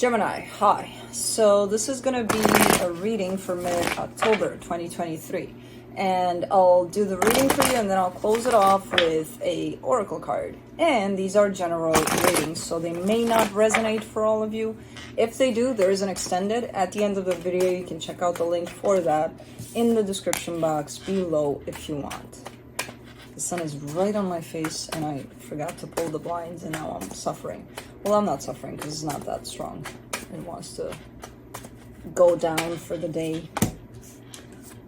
Gemini, hi. So this is going to be a reading for mid-October 2023. And I'll do the reading for you and then I'll close it off with a oracle card. And these are general readings, so they may not resonate for all of you. If they do, there is an extended. At the end of the video, you can check out the link for that in the description box below if you want. The sun is right on my face and I forgot to pull the blinds and now I'm suffering. Well, I'm not suffering because it's not that strong. It wants to go down for the day.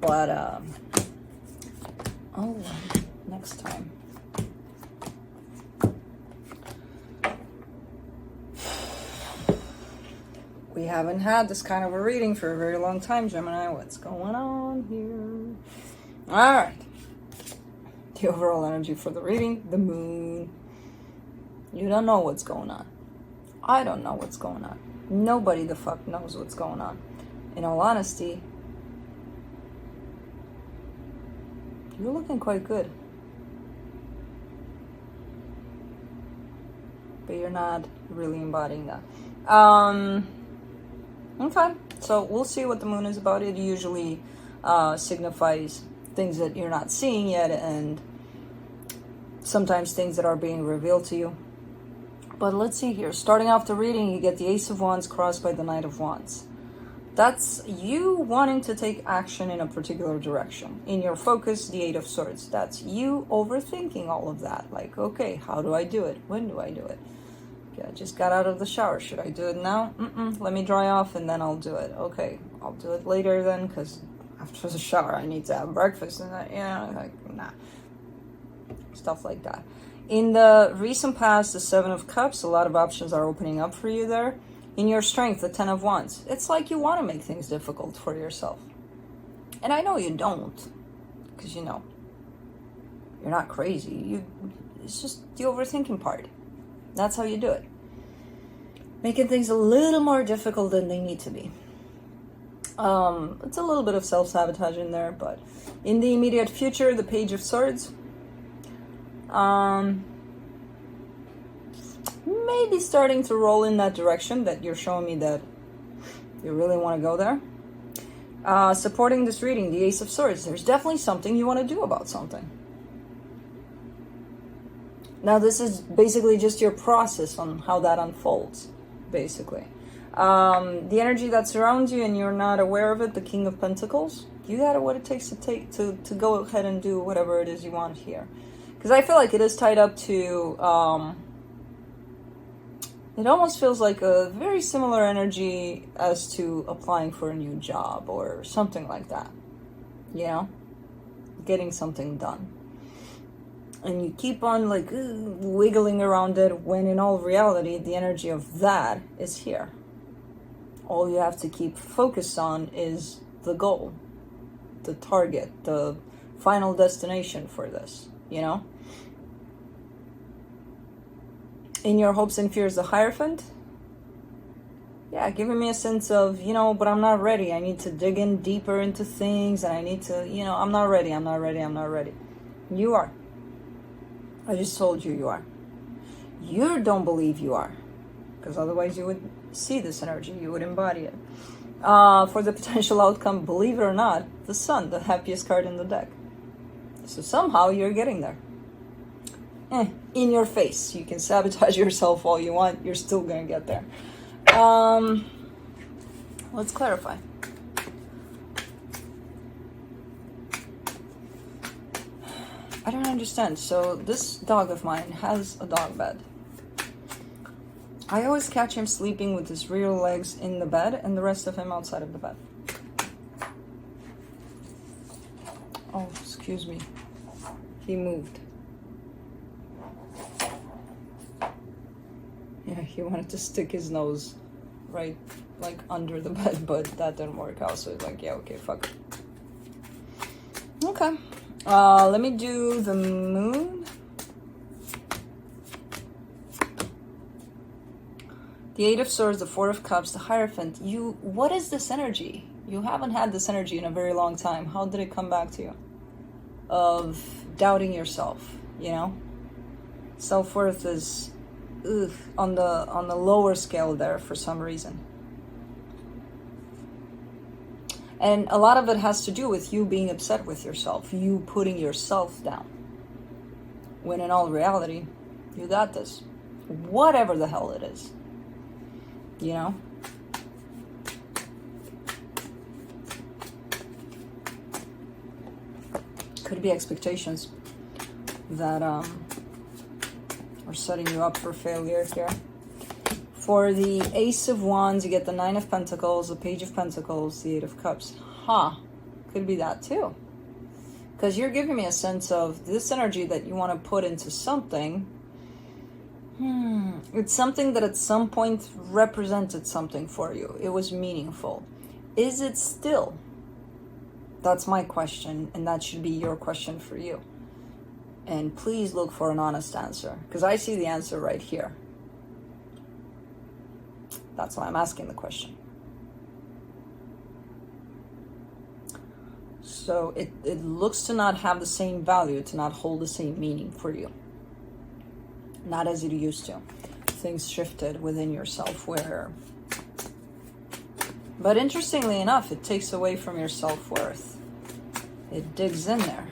But, oh, next time. We haven't had this kind of a reading for a very long time, Gemini. What's going on here? All right. The overall energy for the reading, the moon. You don't know what's going on. I don't know what's going on. Nobody the fuck knows what's going on. In all honesty, you're looking quite good. But you're not really embodying that. Okay, so we'll see what the moon is about. It usually signifies things that you're not seeing yet and sometimes things that are being revealed to you. But let's see here. Starting off the reading, you get the Ace of Wands crossed by the Knight of Wands. That's you wanting to take action in a particular direction. In your focus, the Eight of Swords. That's you overthinking all of that. Like, okay, how do I do it? When do I do it? Okay, I just got out of the shower. Should I do it now? Let me dry off and then I'll do it. Okay, I'll do it later then because after the shower I need to have breakfast and that, like, nah. Stuff like that. In the recent past, the Seven of Cups, a lot of options are opening up for you there. In your strength, the Ten of Wands. It's like you want to make things difficult for yourself. And I know you don't, because you're not crazy. It's just the overthinking part. That's how you do it. Making things a little more difficult than they need to be. It's a little bit of self-sabotage in there, but in the immediate future, the Page of Swords. Maybe starting to roll in that direction that you're showing me that you really want to go there. Supporting this reading, the Ace of Swords. There's definitely something you want to do about something. Now, this is basically just your process on how that unfolds, basically. The energy that surrounds you and you're not aware of it, the King of Pentacles, you got what it takes to go ahead and do whatever it is you want here. Because I feel like it is tied up to, it almost feels like a very similar energy as to applying for a new job or something like that. You know? Getting something done. And you keep on like wiggling around it when in all reality, the energy of that is here. All you have to keep focused on is the goal, the target, the final destination for this, you know? In your hopes and fears, the Hierophant. Yeah, giving me a sense of, but I'm not ready. I need to dig in deeper into things and I need to, I'm not ready. You are. I just told you are. You don't believe you are. Because otherwise you would see this energy. You would embody it. For the potential outcome, believe it or not, the Sun, the happiest card in the deck. So somehow you're getting there. In your face. You can sabotage yourself all you want. You're still going to get there. Let's clarify. I don't understand. So this dog of mine has a dog bed. I always catch him sleeping with his rear legs in the bed and the rest of him outside of the bed. Oh, excuse me. He moved. Yeah, he wanted to stick his nose right, like, under the bed, but that didn't work out, so it's like, yeah, okay, fuck it. Okay. Let me do the moon. The Eight of Swords, the Four of Cups, the Hierophant. What is this energy? You haven't had this energy in a very long time. How did it come back to you? Of doubting yourself, Self-worth is on the lower scale there for some reason. And a lot of it has to do with you being upset with yourself, you putting yourself down. When in all reality, you got this. Whatever the hell it is. You know? Could be expectations that are setting you up for failure here. For the Ace of Wands, you get the Nine of Pentacles, the Page of Pentacles, the Eight of Cups. Could be that too. Because you're giving me a sense of this energy that you want to put into something. It's something that at some point represented something for you. It was meaningful. Is it still? That's my question, and that should be your question for you. And please look for an honest answer, because I see the answer right here. That's why I'm asking the question. So it looks to not have the same value, to not hold the same meaning for you. Not as it used to. Things shifted within yourself where... But interestingly enough, it takes away from your self-worth. It digs in there.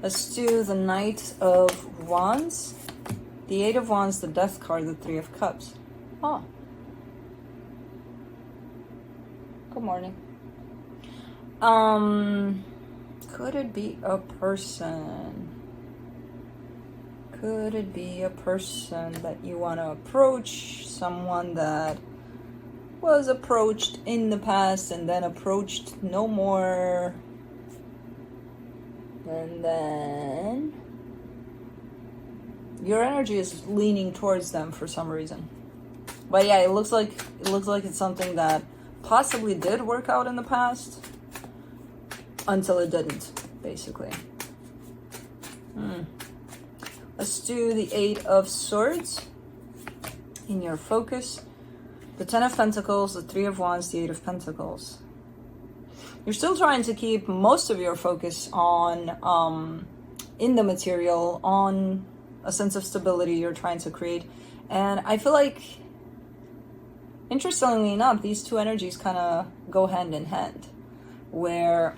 Let's do the Knight of Wands. The Eight of Wands, the Death card, the Three of Cups. Good morning. Could it be a person? Could it be a person that you want to approach? Someone that was approached in the past and then approached no more. And then your energy is leaning towards them for some reason. But yeah, it looks like it's something that possibly did work out in the past until it didn't, basically. Let's do the Eight of Swords in your focus. The Ten of Pentacles, the Three of Wands, the Eight of Pentacles. You're still trying to keep most of your focus on in the material, on a sense of stability you're trying to create. And I feel like, interestingly enough, these two energies kind of go hand in hand, where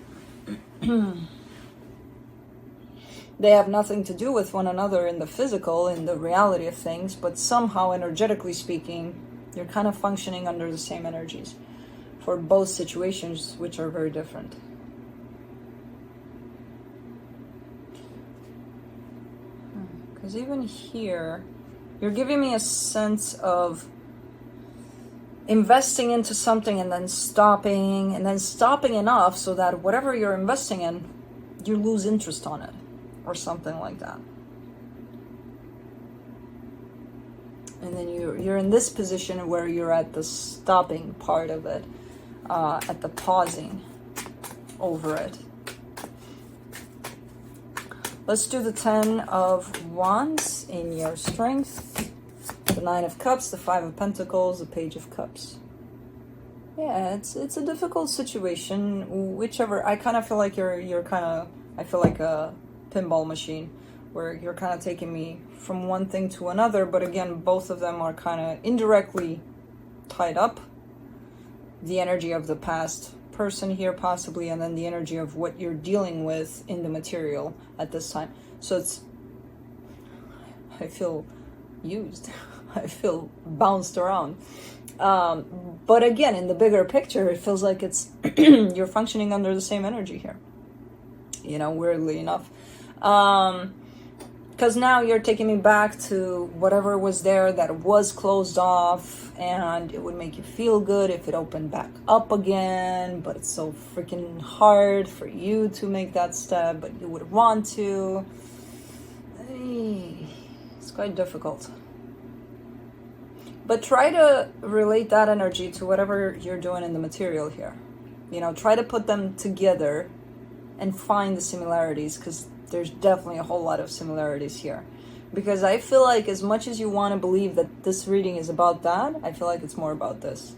they have nothing to do with one another in the physical, in the reality of things, but somehow, energetically speaking, you're kind of functioning under the same energies for both situations, which are very different. Because even here, you're giving me a sense of investing into something and then stopping enough so that whatever you're investing in, you lose interest on it, or something like that. And then you're in this position where you're at the stopping part of it, at the pausing over it. Let's do the Ten of Wands in your strength, the Nine of Cups, the Five of Pentacles, the Page of Cups. Yeah, it's a difficult situation. Whichever, I kind of feel like I feel like a pinball machine, where you're kind of taking me from one thing to another, but again, both of them are kind of indirectly tied up. The energy of the past person here possibly, and then the energy of what you're dealing with in the material at this time. So I feel used. I feel bounced around. But again, in the bigger picture, it feels like it's you're functioning under the same energy here. You know, weirdly enough. Because now you're taking me back to whatever was there that was closed off, and it would make you feel good if it opened back up again, but it's so freaking hard for you to make that step, but you would want to. It's quite difficult. But try to relate that energy to whatever you're doing in the material here. You know, try to put them together and find the similarities, because there's definitely a whole lot of similarities here. Because I feel like as much as you want to believe that this reading is about that, I feel like it's more about this.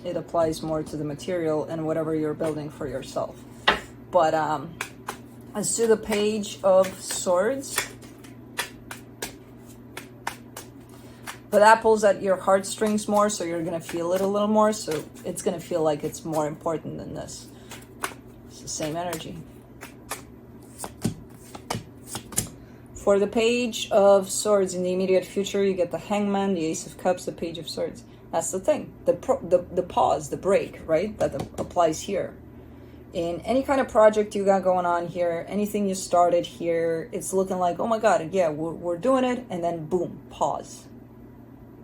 It applies more to the material and whatever you're building for yourself. But Let's do the Page of Swords. But that pulls at your heartstrings more, so you're going to feel it a little more. So it's going to feel like it's more important than this. It's the same energy. For the Page of Swords in the immediate future, you get the Hangman, the Ace of Cups, the Page of Swords. That's the thing. The pause, the break, right? That applies here. In any kind of project you got going on here, anything you started here, it's looking like, oh my God, yeah, we're doing it. And then boom, pause.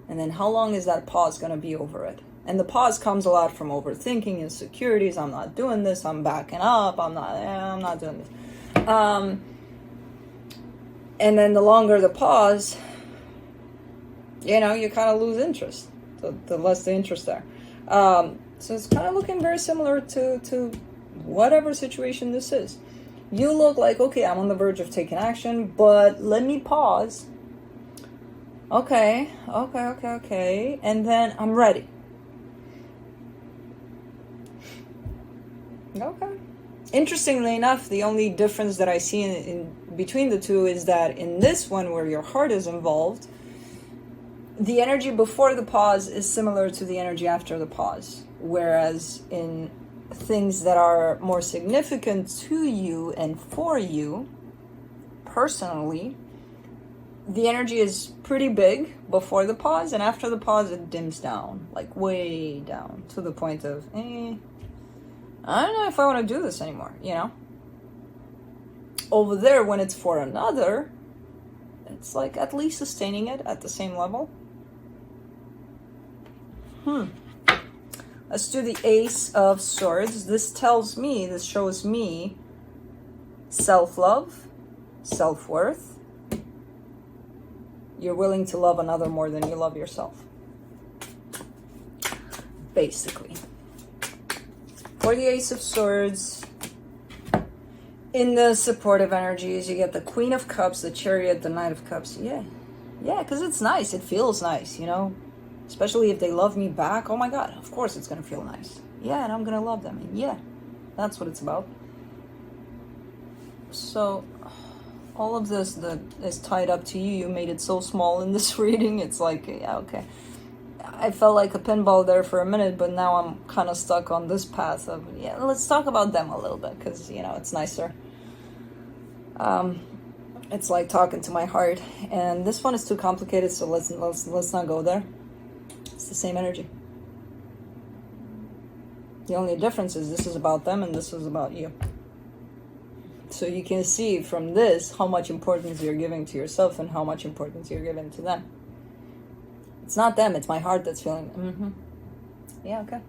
And then how long is that pause going to be over it? And the pause comes a lot from overthinking, insecurities. I'm not doing this. I'm backing up. I'm not doing this. And then the longer the pause, you know, you kind of lose interest. The less the interest there. So it's kind of looking very similar to whatever situation this is. You look like, okay, I'm on the verge of taking action, but let me pause. Okay. And then I'm ready. Okay. Interestingly enough, the only difference that I see in between the two is that in this one, where your heart is involved, the energy before the pause is similar to the energy after the pause. Whereas in things that are more significant to you and for you, personally, the energy is pretty big before the pause, and after the pause it dims down, like way down, to the point of, I don't know if I want to do this anymore, you know? Over there, when it's for another, it's like at least sustaining it at the same level. Let's do the Ace of Swords. This shows me self-love, self-worth. You're willing to love another more than you love yourself. Basically. For the Ace of Swords, in the supportive energies, you get the Queen of Cups, the Chariot, the Knight of Cups. Yeah, because it's nice. It feels nice, you know? Especially if they love me back. Oh my God, of course it's going to feel nice. Yeah, and I'm going to love them. And yeah, that's what it's about. So all of this that is tied up to you, you made it so small in this reading. It's like, yeah, okay. I felt like a pinball there for a minute, but now I'm kind of stuck on this path of, yeah, let's talk about them a little bit, because, you know, it's nicer. It's like talking to my heart, and this one is too complicated, so let's not go there. It's the same energy. The only difference is this is about them and this is about you. So you can see from this how much importance you're giving to yourself and how much importance you're giving to them. It's not them, it's my heart that's feeling. Yeah, okay.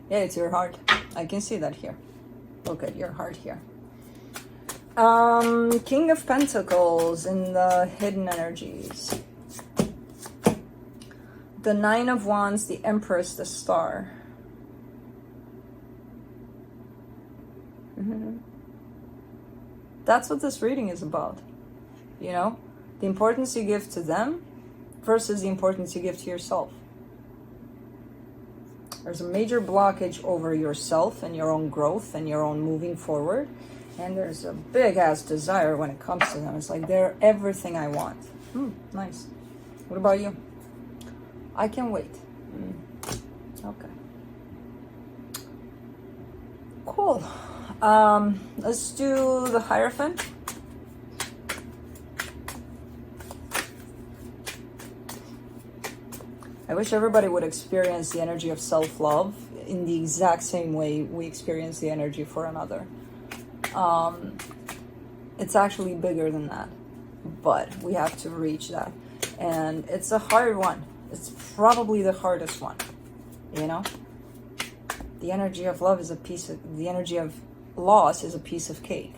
Yeah, it's your heart. I can see that here. Look at your heart here. King of Pentacles in the hidden energies. The Nine of Wands, the Empress, the Star. That's what this reading is about. You know? The importance you give to them versus the importance you give to yourself. There's a major blockage over yourself and your own growth and your own moving forward. And there's a big-ass desire when it comes to them. It's like, they're everything I want. Nice. What about you? I can wait. Okay. Cool. Let's do the Hierophant. I wish everybody would experience the energy of self-love in the exact same way we experience the energy for another. It's actually bigger than that, but we have to reach that. And it's a hard one. It's probably the hardest one, you know? The energy of love is the energy of loss is a piece of cake,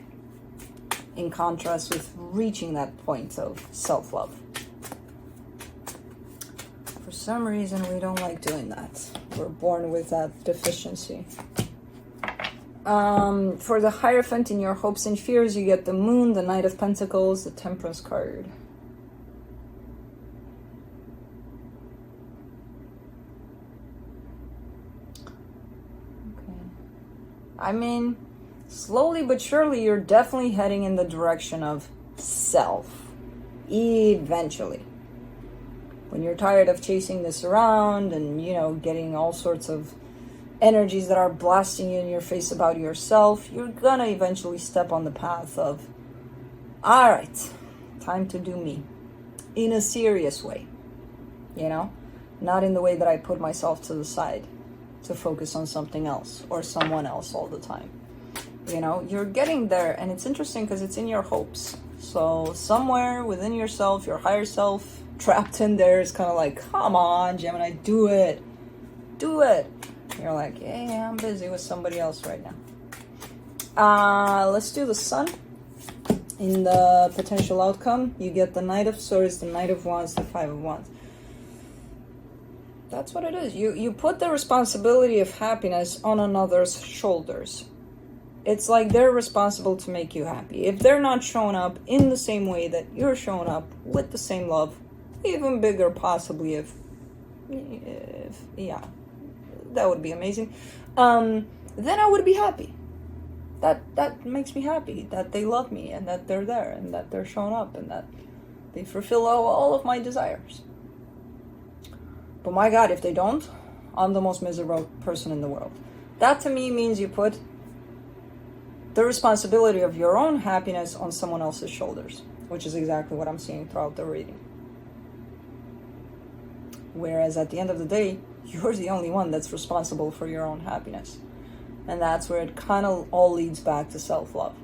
in contrast with reaching that point of self-love. For some reason, we don't like doing that. We're born with that deficiency. For the Hierophant in your hopes and fears, you get the Moon, the Knight of Pentacles, the Temperance card. I mean, slowly but surely, you're definitely heading in the direction of self. Eventually. When you're tired of chasing this around and, getting all sorts of energies that are blasting you in your face about yourself, you're gonna eventually step on the path of, all right, time to do me. In a serious way. Not in the way that I put myself to the side to focus on something else or someone else all the time. You're getting there, and it's interesting because it's in your hopes. So somewhere within yourself, your higher self, trapped in there is kind of like, come on, Gemini, do it. Do it. You're like, yeah, I'm busy with somebody else right now. Let's do the Sun. In the potential outcome, you get the Knight of Swords, the Knight of Wands, the Five of Wands. That's what it is. You put the responsibility of happiness on another's shoulders. It's like they're responsible to make you happy. If they're not showing up in the same way that you're showing up, with the same love, even bigger possibly, if yeah, that would be amazing, then I would be happy. That makes me happy, that they love me, and that they're there, and that they're showing up, and that they fulfill all of my desires. But my God, if they don't, I'm the most miserable person in the world. That to me means you put the responsibility of your own happiness on someone else's shoulders, which is exactly what I'm seeing throughout the reading. Whereas at the end of the day, you're the only one that's responsible for your own happiness. And that's where it kind of all leads back to self-love.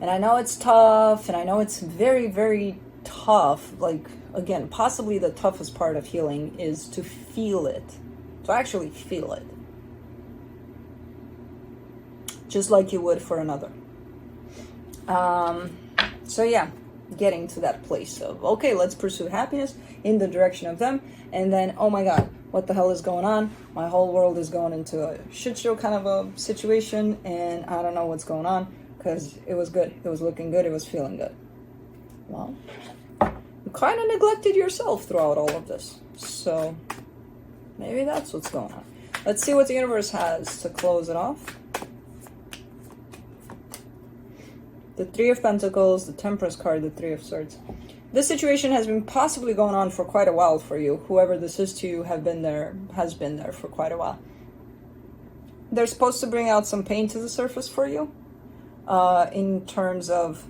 And I know it's tough, and I know it's very, very tough. Like, again, possibly the toughest part of healing is to feel it. To actually feel it. Just like you would for another. So yeah, getting to that place of, okay, let's pursue happiness in the direction of them. And then, oh my God, what the hell is going on? My whole world is going into a shit show kind of a situation, and I don't know what's going on, because it was good. It was looking good. It was feeling good. Well, you kind of neglected yourself throughout all of this. So maybe that's what's going on. Let's see what the universe has to close it off. The Three of Pentacles, the Temperance card, the Three of Swords. This situation has been possibly going on for quite a while for you. Whoever this is to you has been there for quite a while. They're supposed to bring out some pain to the surface for you. In terms of,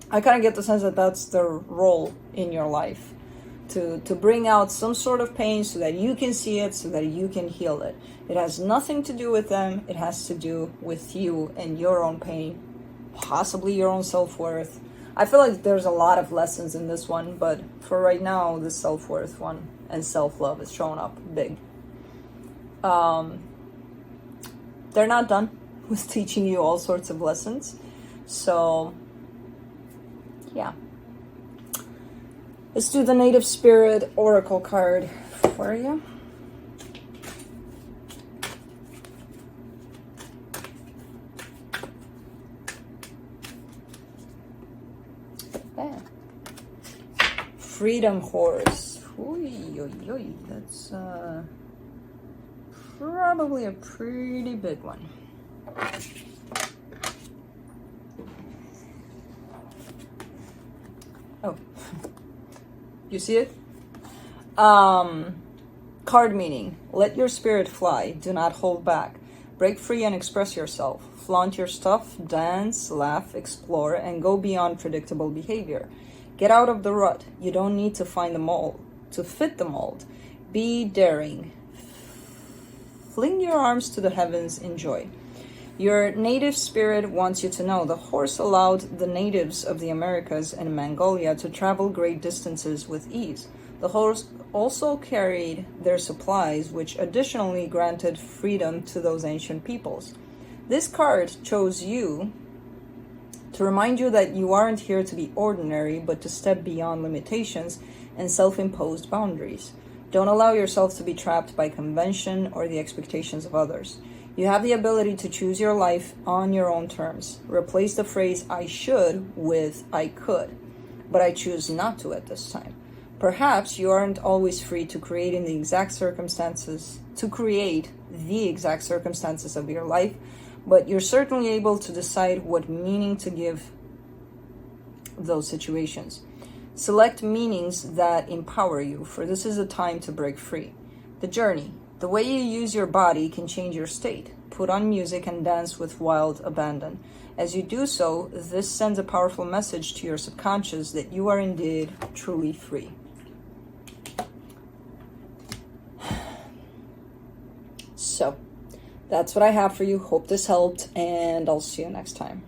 I kind of get the sense that that's their role in your life. To bring out some sort of pain so that you can see it, so that you can heal it. It has nothing to do with them. It has to do with you and your own pain. Possibly your own self-worth. I feel like there's a lot of lessons in this one, but for right now, the self-worth one and self-love is showing up big. They're not done with teaching you all sorts of lessons. So, yeah. Let's do the Native Spirit Oracle card for you. Freedom Horse. Oy, that's probably a pretty big one. Oh, you see it? Card meaning: let your spirit fly, do not hold back. Break free and express yourself. Flaunt your stuff, dance, laugh, explore, and go beyond predictable behavior. Get out of the rut. You don't need to find the mold to fit the mold. Be daring. Fling your arms to the heavens. Enjoy. Your native spirit wants you to know the horse allowed the natives of the Americas and Mongolia to travel great distances with ease. The horse also carried their supplies, which additionally granted freedom to those ancient peoples. This card chose you to remind you that you aren't here to be ordinary, but to step beyond limitations and self-imposed boundaries. Don't allow yourself to be trapped by convention or the expectations of others. You have the ability to choose your life on your own terms. Replace the phrase "I should" with "I could," but I choose not to at this time. Perhaps you aren't always free to create the exact circumstances of your life, but you're certainly able to decide what meaning to give those situations. Select meanings that empower you, for this is a time to break free. The journey. The way you use your body can change your state. Put on music and dance with wild abandon. As you do so, this sends a powerful message to your subconscious that you are indeed truly free. So, that's what I have for you. Hope this helped, and I'll see you next time.